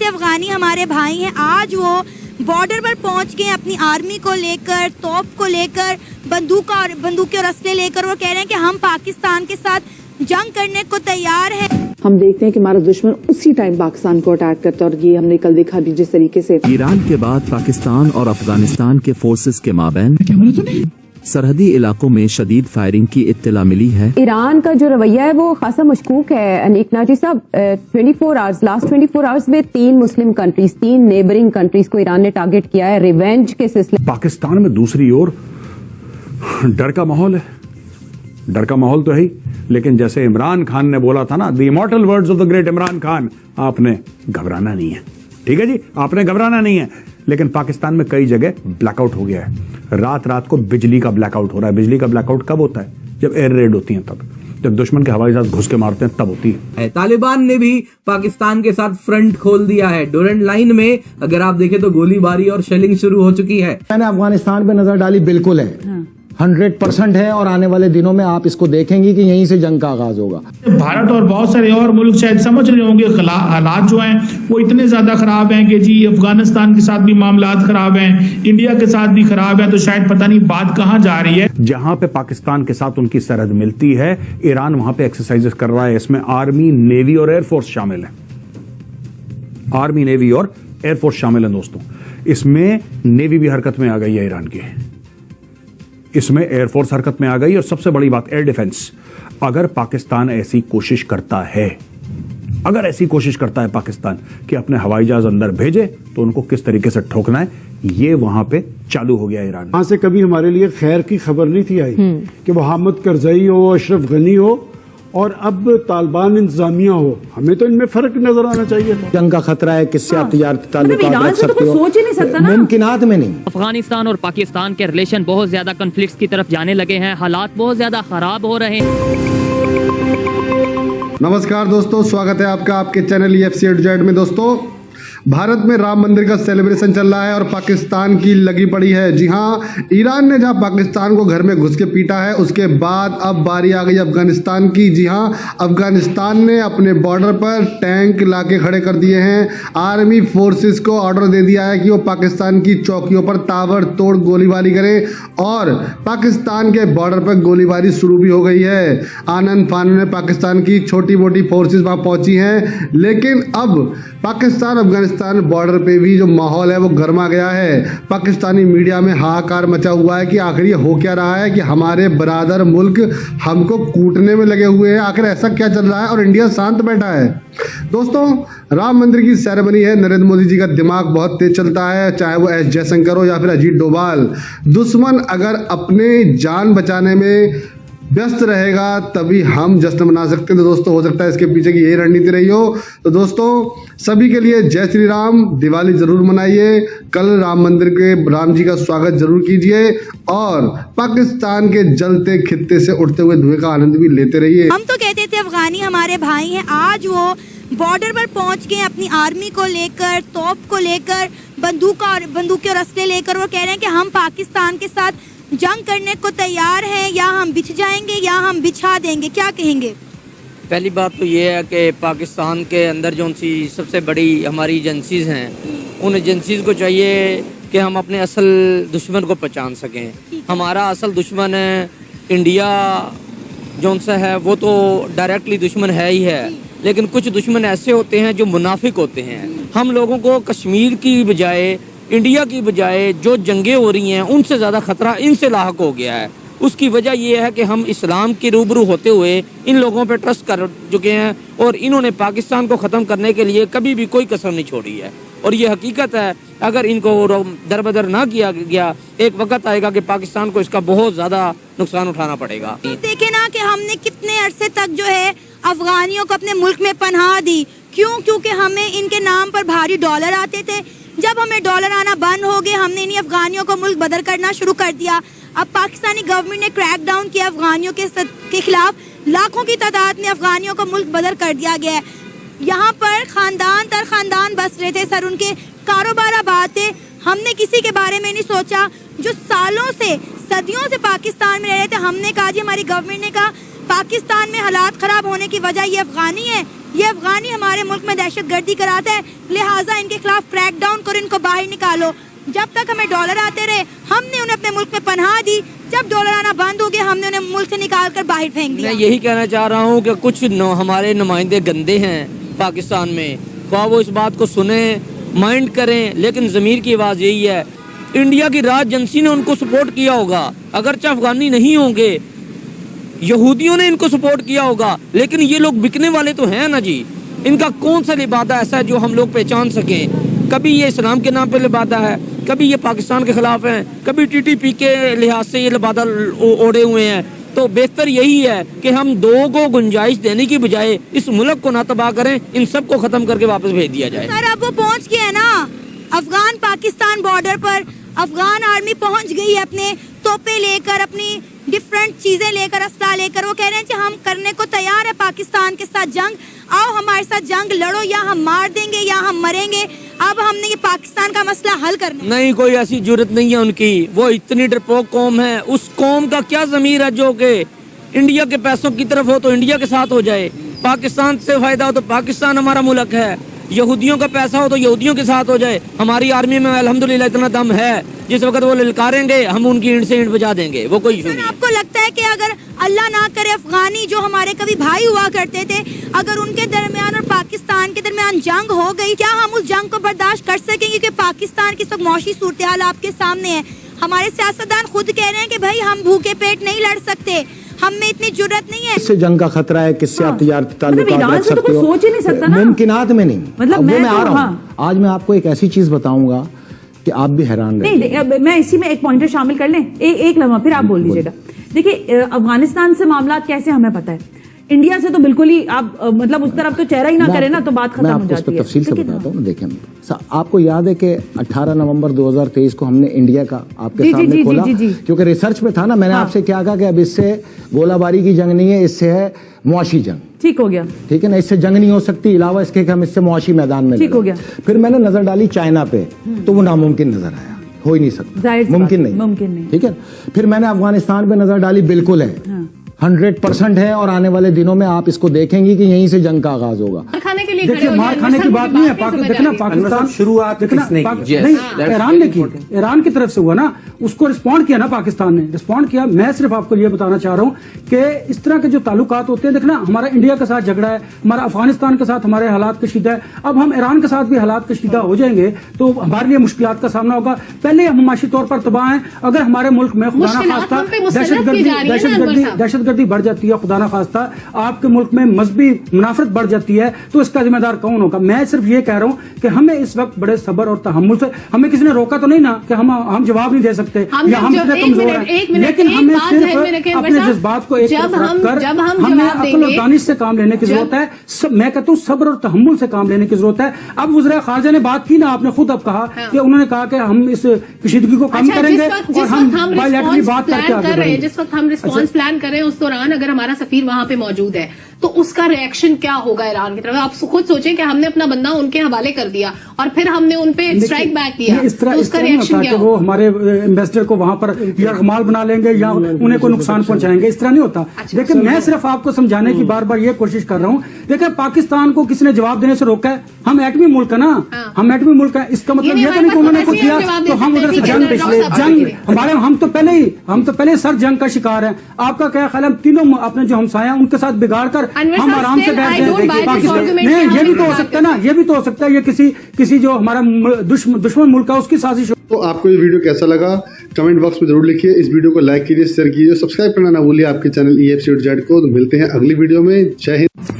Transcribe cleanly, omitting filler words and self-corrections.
अफगानी हमारे भाई हैं, आज वो बॉर्डर पर पहुंच गए अपनी आर्मी को लेकर, तोप को लेकर, बंदूकें और असले लेकर। वो कह रहे हैं कि हम पाकिस्तान के साथ जंग करने को तैयार हैं। हम देखते हैं कि हमारा दुश्मन उसी टाइम पाकिस्तान को अटैक करता है और ये हमने कल देखा भी जिस तरीके से। ईरान के बाद पाकिस्तान और अफगानिस्तान के फोर्सेस के माबैन सरहदी इलाकों में शदीद फायरिंग की इत्तला मिली है। ईरान का जो रवैया है वो खासा मशकूक है। अनीक नाजी साहब, 24 आवर्स में 3 मुस्लिम कंट्रीज, 3 नेबरिंग कंट्रीज को ईरान ने टारगेट किया है रिवेंज के सिलसिले। पाकिस्तान में दूसरी ओर डर का माहौल है। डर का माहौल तो है ही, लेकिन जैसे इमरान खान ने बोला था ना, the immortal words of the great Imran Khan, आपने घबराना नहीं है। ठीक है जी, आपने घबराना नहीं है। लेकिन पाकिस्तान में कई जगह ब्लैकआउट हो गया है। रात को बिजली का ब्लैकआउट हो रहा है। बिजली का ब्लैकआउट कब होता है? जब एयर रेड होती है, तब जब दुश्मन के हवाई जहाज घुस के मारते हैं तब होती है। तालिबान ने भी पाकिस्तान के साथ फ्रंट खोल दिया है। डोरेंट लाइन में अगर आप देखें तो गोलीबारी और शेलिंग शुरू हो चुकी है। मैंने अफगानिस्तान पे नजर डाली, बिल्कुल है, 100% है। और आने वाले दिनों में आप इसको देखेंगे कि यहीं से जंग का आगाज होगा। भारत और बहुत सारे और मुल्क शायद समझ रहे होंगे हालात जो हैं वो इतने ज्यादा खराब हैं कि जी अफगानिस्तान के साथ भी मामलात खराब हैं, इंडिया के साथ भी खराब है, तो शायद पता नहीं बात कहां जा रही है। जहां पे पाकिस्तान के साथ उनकी सरहद मिलती है, ईरान वहां पे एक्सरसाइजेस कर रहा है। इसमें आर्मी, नेवी और एयरफोर्स शामिल है। आर्मी, नेवी और एयरफोर्स शामिल है दोस्तों। इसमें नेवी भी हरकत में आ गई है ईरान की, इसमें एयरफोर्स हरकत में आ गई। और सबसे बड़ी बात, एयर डिफेंस। अगर पाकिस्तान ऐसी कोशिश करता है, अगर ऐसी कोशिश करता है पाकिस्तान कि अपने हवाई जहाज अंदर भेजे, तो उनको किस तरीके से ठोकना है, ये वहां पे चालू हो गया ईरान। वहां से कभी हमारे लिए खैर की खबर नहीं थी आई कि मोहम्मद करजई हो, अशरफ गनी हो और अब तालिबान इंतजामिया हो। हमें तो इनमें फर्क नजर आना चाहिए। जंग का खतरा है, किससे आप तजारती ताल्लुकात ईरान रख से तो सकते कुछ हो, सोच ही नहीं सकता ना। मुमकिनात में नहीं। अफगानिस्तान और पाकिस्तान के रिलेशन बहुत ज्यादा कॉन्फ्लिक्ट्स की तरफ जाने लगे हैं। हालात बहुत ज्यादा खराब हो रहे हैं। नमस्कार दोस्तों, स्वागत है आपका आपके channel EFC A to Z में। दोस्तों, भारत में राम मंदिर का सेलिब्रेशन चल रहा है और पाकिस्तान की लगी पड़ी है। जी हाँ, ईरान ने जहां पाकिस्तान को घर में घुस के पीटा है, उसके बाद अब बारी आ गई अफगानिस्तान की। जी हाँ, अफगानिस्तान ने अपने बॉर्डर पर टैंक लाके खड़े कर दिए हैं। आर्मी फोर्सेस को ऑर्डर दे दिया है कि वो पाकिस्तान की चौकियों पर ताबड़तोड़ गोलीबारी करें और पाकिस्तान के बॉर्डर पर गोलीबारी शुरू भी हो गई है। आनंद फानन में पाकिस्तान की छोटी मोटी फोर्सेस वहां पहुंची हैं, लेकिन अब पाकिस्तान अफगानिस्तान बॉर्डर पे भी जो माहौल है वो गर्मा गया है। पाकिस्तानी मीडिया में हाहाकार मचा हुआ है कि आखिर ये हो क्या रहा है कि हमारे बरादर मुल्क हमको कूटने में लगे हुए हैं, आखिर ऐसा क्या चल रहा है और इंडिया शांत बैठा है। दोस्तों, राम मंदिर की सेरेमनी है। नरेंद्र मोदी जी का दिमाग बहुत तेज चलता है, चाहे वो एस जयशंकर हो या फिर अजीत डोभाल। दुश्मन अगर अपने जान बचाने में व्यस्त रहेगा तभी हम जश्न मना सकते हैं। तो दोस्तों, हो सकता है इसके पीछे की यही रणनीति रही हो। तो दोस्तों, सभी के लिए जय श्री राम। दिवाली जरूर मनाइए, कल राम मंदिर के राम जी का स्वागत जरूर कीजिए और पाकिस्तान के जलते खित्ते से उठते हुए धुएं का आनंद भी लेते रहिए। हम तो कहते थे अफगानी हमारे भाई हैं, आज वो बॉर्डर पर पहुंच गए अपनी आर्मी को लेकर, तोप को लेकर, बंदूकें और असले लेकर। वो कह रहे हैं कि हम पाकिस्तान के साथ जंग करने को तैयार हैं, या हम बिछ जाएंगे या हम बिछा देंगे। क्या कहेंगे? पहली बात तो ये है कि पाकिस्तान के अंदर जो सी सबसे बड़ी हमारी एजेंसीज हैं, उन एजेंसीज को चाहिए कि हम अपने असल दुश्मन को पहचान सकें। हमारा असल दुश्मन इंडिया जो सा है वो तो डायरेक्टली दुश्मन है ही है, लेकिन कुछ दुश्मन ऐसे होते हैं जो मुनाफिक होते हैं। हम लोगों को कश्मीर की बजाय, इंडिया की बजाय जो जंगें हो रही हैं उनसे ज़्यादा खतरा इनसे लाहक हो गया है। उसकी वजह यह है कि हम इस्लाम के रूबरू होते हुए इन लोगों पर ट्रस्ट कर चुके हैं और इन्होंने पाकिस्तान को ख़त्म करने के लिए कभी भी कोई कसर नहीं छोड़ी है। और ये हकीकत है, अगर इनको दरबदर ना किया गया, एक वक्त आएगा कि पाकिस्तान को इसका बहुत ज़्यादा नुकसान उठाना पड़ेगा। देखे ना कि हमने कितने अरसे तक जो है अफगानियों को अपने मुल्क में पनाह दी। क्यों? क्योंकि हमें इनके नाम पर भारी डॉलर आते थे। जब हमें डॉलर आना बंद हो गए, हमने इन्हीं अफगानियों को मुल्क बदर करना शुरू कर दिया। अब पाकिस्तानी गवर्नमेंट ने क्रैक डाउन किया अफगानियों के खिलाफ। लाखों की तादाद में अफगानियों को मुल्क बदर कर दिया गया है। यहाँ पर खानदान दर खानदान बस रहे थे सर, उनके कारोबार आबाद थे। हमने किसी के बारे में नहीं सोचा। जो सालों से, सदियों से पाकिस्तान में रह रहे थे, हमने कहा जी, हमारी गवर्नमेंट ने कहा पाकिस्तान में हालात खराब होने की वजह ये अफगानी है। ये अफगानी हमारे मुल्क में दहशतगर्दी कराता है, लिहाजा इनके खिलाफ क्रैक डाउन करो, इनको बाहर निकालो। जब तक हमें डॉलर आते रहे हमने उन्हें अपने मुल्क में पनाह दी, जब डॉलर आना बंद हो गया हमने उन्हें मुल्क से निकाल कर बाहर फेंक दिया। मैं यही कहना चाह रहा हूँ कि कुछ हमारे नुमाइंदे गंदे हैं पाकिस्तान में, ख्वाह वो इस बात को सुने, माइंड करें, लेकिन ज़मीर की आवाज़ यही है। इंडिया की राज एजेंसी ने उनको सपोर्ट किया होगा, अगरचे अफगानी नहीं होंगे, यहूदियों ने इनको सपोर्ट किया होगा, लेकिन ये लोग बिकने वाले तो हैं ना जी। इनका कौन सा लिबादा ऐसा है जो हम लोग पहचान सकें? कभी ये इस्लाम के नाम पे लिबादा है, कभी ये पाकिस्तान के खिलाफ हैं, कभी टीटीपी के लिहाज से ये लिबादा ओढ़े हुए हैं। तो बेहतर यही है कि हम दो को गुंजाइश देने की बजाय इस मुल्क को ना तबाह करें, इन सब को खत्म करके वापस भेज दिया जाए। सर अब वो पहुंच गया है ना अफगान पाकिस्तान बॉर्डर पर, अफगान आर्मी पहुंच गई है अपने तोपे लेकर, अपनी डिफरेंट चीजें लेकर, असला लेकर। वो कह रहे हैं कि हम करने को तैयार है पाकिस्तान के साथ जंग, आओ हमारे साथ जंग लड़ो, या हम मार देंगे या हम मरेंगे। अब हमने ये पाकिस्तान का मसला हल करना नहीं, कोई ऐसी जरूरत नहीं है उनकी। वो इतनी डरपोक कौम है, उस कौम का क्या ज़मीर है जो कि इंडिया के पैसों की तरफ हो तो इंडिया के साथ हो जाए, पाकिस्तान से फायदा हो तो पाकिस्तान हमारा मुल्क है, यहूदियों का पैसा हो तो यहूदियों के साथ हो जाए। हमारी आर्मी में अल्हम्दुलिल्लाह इतना दम है, जिस वक्त वो ललकारेंगे हम उनकी ईंट से ईंट बजा देंगे, वो कोई इशू नहीं। आपको लगता है कि अगर अल्लाह ना करे अफगानी जो हमारे कभी भाई हुआ करते थे, अगर उनके दरमियान और पाकिस्तान के दरमियान जंग हो गई, क्या हम उस जंग को बर्दाश्त कर सकेंगे? कि पाकिस्तान की सब मौशी सूरत हाल आपके सामने है, हमारे सियासतदान खुद कह रहे हैं कि भाई हम भूखे पेट नहीं लड़ सकते, हम में इतनी जुर्रत नहीं है। किससे जंग का खतरा है, किससे आप तजारती ताल्लुकात ईरान रख से तो सकते कोई हो, सोच ही नहीं सकता ना। मुमकिनात में नहीं। मतलब मैं मैं आ तो- रहा हूँ, आज मैं आपको एक ऐसी चीज बताऊंगा कि आप भी हैरान रहेंगे। नहीं, अब मैं इसी में एक पॉइंटर शामिल कर लें, एक लम्हा फिर आप बोल दीजिएगा। देखिए अफगानिस्तान से मामला कैसे हमें पता है, इंडिया से तो बिल्कुल ही आप मतलब उस तरफ तो चेहरा ही ना करें ना तो बात खत्म हो जाती है। तफसील से बताता हूँ। देखें, आपको याद है कि 18 नवंबर 2023 को हमने इंडिया का आपके सामने खोला, क्योंकि रिसर्च में था ना, मैंने आपसे क्या कहा कि अब इससे गोलाबारी की जंग नहीं है, इससे है मुआशी जंग। ठीक हो गया, ठीक है ना, इससे जंग नहीं हो सकती, अलावा इसके कि हम इससे मुआशी मैदान में ठीक हो गया। फिर मैंने नजर डाली चाइना पे, तो वो नामुमकिन नजर आया, हो ही नहीं सकता, मुमकिन नहीं, ठीक है। फिर मैंने अफगानिस्तान पे नजर डाली, बिल्कुल है, 100% है, और आने वाले दिनों में आप इसको देखेंगी कि यहीं से जंग का आगाज होगा। खाने के लिए देखिए, मार खाने की बात नहीं है, देखना पाकिस्तान शुरुआत नहीं, ईरान ने की, ईरान की तरफ से हुआ ना, उसको रिस्पॉन्ड किया ना, पाकिस्तान ने रिस्पॉन्ड किया। मैं सिर्फ आपको ये बताना चाह रहा हूँ कि इस तरह के जो ताल्लुकात होते हैं, देखना हमारा इंडिया के साथ झगड़ा है, हमारा अफगानिस्तान के साथ हमारे हालात कशीदा है, अब हम ईरान के साथ भी हालात कशीदा हो जाएंगे तो हमारे लिए मुश्किलात का सामना होगा। पहले हम माशी तौर पर तबाह हैं, अगर हमारे मुल्क में खुदा ना खास्ता दहशतगर्दी बढ़ जाती है, खुदा ना खास्ता आपके मुल्क में मजहबी मुनाफरत बढ़ जाती है, तो इसका जिम्मेदार कौन होगा? मैं सिर्फ ये कह रहा हूँ कि हमें इस वक्त बड़े सब्र और तहम्मुल से, हमें किसी ने रोका तो नहीं ना कि हम जवाब नहीं दे सकते या हम इतने कमजोर हैं, लेकिन हमें सिर्फ अपने जज्बात को एक तरफ रखकर हमें अक्ल और दानिश से काम लेने की जरूरत है। मैं कहता हूँ सब्र और तहम्मुल से काम लेने की जरूरत है। अब वज़ीर ख़ारजा ने बात की ना, आपने खुद अब कहा कि उन्होंने कहा कि हम इस कशीदगी को कम करेंगे और हम बायलैटरली बात करके आगे बढ़ेंगे। जिस वक्त हम रिस्पॉन्स प्लान कर रहे हैं उस दौरान अगर हमारा सफीर वहां पे मौजूद है तो उसका रिएक्शन क्या होगा ईरान की तरफ? आप खुद सोचें कि हमने अपना बंदा उनके हवाले कर दिया और फिर हमने उनपे स्ट्राइक बैक किया, तो उसका रिएक्शन क्या होगा? वो हमारे एम्बेसडर को वहां पर या कमाल बना लेंगे या उन्हें कोई नुकसान पहुंचाएंगे, इस तरह नहीं होता। देखिए, मैं सिर्फ आपको समझाने की बार बार ये कोशिश कर रहा हूँ। देखिए, पाकिस्तान को किसने जवाब देने से रोका है? हम एटमी मुल्क है ना, हम एटमी मुल्क है, इसका मतलब ये तो नहीं कि उन्होंने कुछ किया तो हम उधर से जंग हमारे हम तो पहले सर जंग का शिकार है। आपका क्या ख्याल है? हम तीनों अपने जो हमसाया उनके साथ बिगाड़ कर हम आराम से नहीं, ये भी तो हो सकता है ना, ये भी तो हो सकता है ये किसी जो हमारा दुश्मन मुल्क है उसकी साजिश। तो आपको ये वीडियो कैसा लगा कमेंट बॉक्स में जरूर लिखिए। इस वीडियो को लाइक कीजिए, शेयर कीजिए, सब्सक्राइब करना ना भूलिए आपके चैनल EFCZ को। तो मिलते हैं अगली वीडियो में। जय हिंद।